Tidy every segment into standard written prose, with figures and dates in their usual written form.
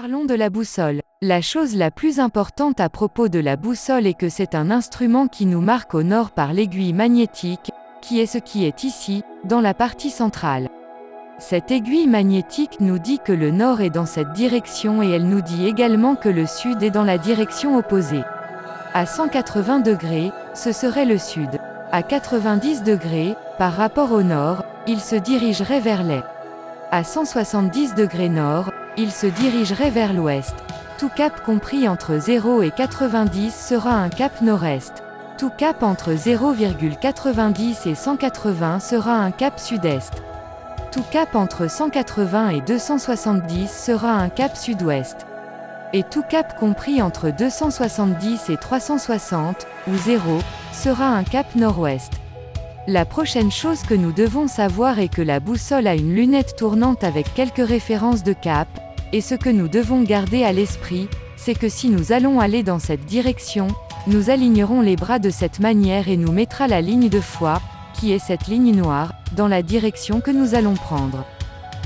Parlons de la boussole. La chose la plus importante à propos de la boussole est que c'est un instrument qui nous marque au nord par l'aiguille magnétique, qui est ce qui est ici, dans la partie centrale. Cette aiguille magnétique nous dit que le nord est dans cette direction et elle nous dit également que le sud est dans la direction opposée. À 180 degrés, ce serait le sud. À 90 degrés, par rapport au nord, il se dirigerait vers l'est. À 170 degrés nord, il se dirigerait vers l'ouest. Tout cap compris entre 0 et 90 sera un cap nord-est. Tout cap entre 0,90 et 180 sera un cap sud-est. Tout cap entre 180 et 270 sera un cap sud-ouest. Et tout cap compris entre 270 et 360, ou 0, sera un cap nord-ouest. La prochaine chose que nous devons savoir est que la boussole a une lunette tournante avec quelques références de cap, et ce que nous devons garder à l'esprit, c'est que si nous allons aller dans cette direction, nous alignerons les bras de cette manière et nous mettra la ligne de foi, qui est cette ligne noire, dans la direction que nous allons prendre.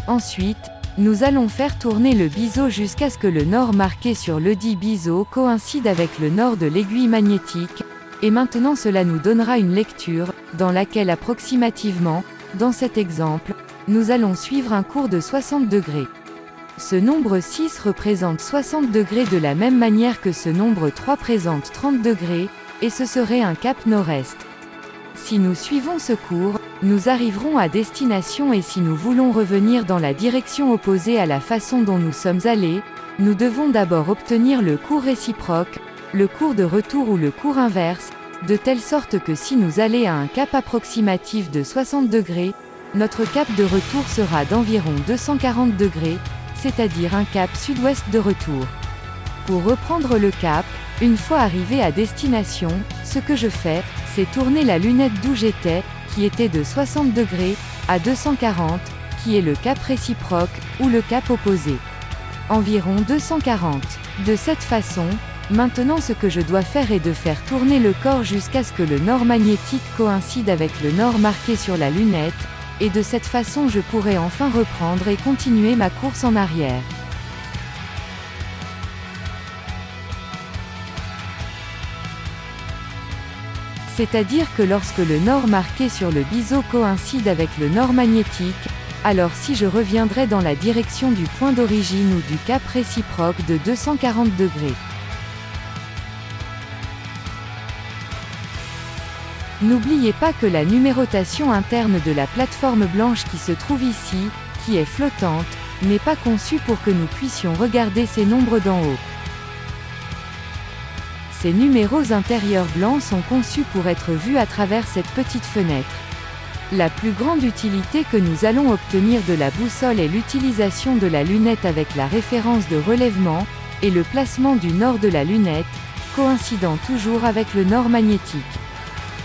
Ensuite, nous allons faire tourner le biseau jusqu'à ce que le nord marqué sur ledit biseau coïncide avec le nord de l'aiguille magnétique, et maintenant cela nous donnera une lecture, dans laquelle approximativement, dans cet exemple, nous allons suivre un cours de 60 degrés. Ce nombre 6 représente 60 degrés de la même manière que ce nombre 3 présente 30 degrés, et ce serait un cap nord-est. Si nous suivons ce cours, nous arriverons à destination et si nous voulons revenir dans la direction opposée à la façon dont nous sommes allés, nous devons d'abord obtenir le cours réciproque, le cours de retour ou le cours inverse, de telle sorte que si nous allons à un cap approximatif de 60 degrés, notre cap de retour sera d'environ 240 degrés, c'est-à-dire un cap sud-ouest de retour. Pour reprendre le cap, une fois arrivé à destination, ce que je fais, c'est tourner la lunette d'où j'étais, qui était de 60 degrés, à 240, qui est le cap réciproque, ou le cap opposé. Environ 240. De cette façon, maintenant ce que je dois faire est de faire tourner le corps jusqu'à ce que le nord magnétique coïncide avec le nord marqué sur la lunette, et de cette façon je pourrai enfin reprendre et continuer ma course en arrière. C'est-à-dire que lorsque le nord marqué sur le biseau coïncide avec le nord magnétique, alors si je reviendrai dans la direction du point d'origine ou du cap réciproque de 240 degrés. N'oubliez pas que la numérotation interne de la plateforme blanche qui se trouve ici, qui est flottante, n'est pas conçue pour que nous puissions regarder ces nombres d'en haut. Ces numéros intérieurs blancs sont conçus pour être vus à travers cette petite fenêtre. La plus grande utilité que nous allons obtenir de la boussole est l'utilisation de la lunette avec la référence de relèvement, et le placement du nord de la lunette, coïncidant toujours avec le nord magnétique.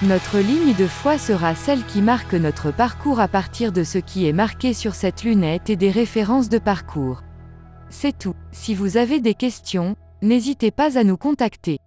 Notre ligne de foi sera celle qui marque notre parcours à partir de ce qui est marqué sur cette lunette et des références de parcours. C'est tout. Si vous avez des questions, n'hésitez pas à nous contacter.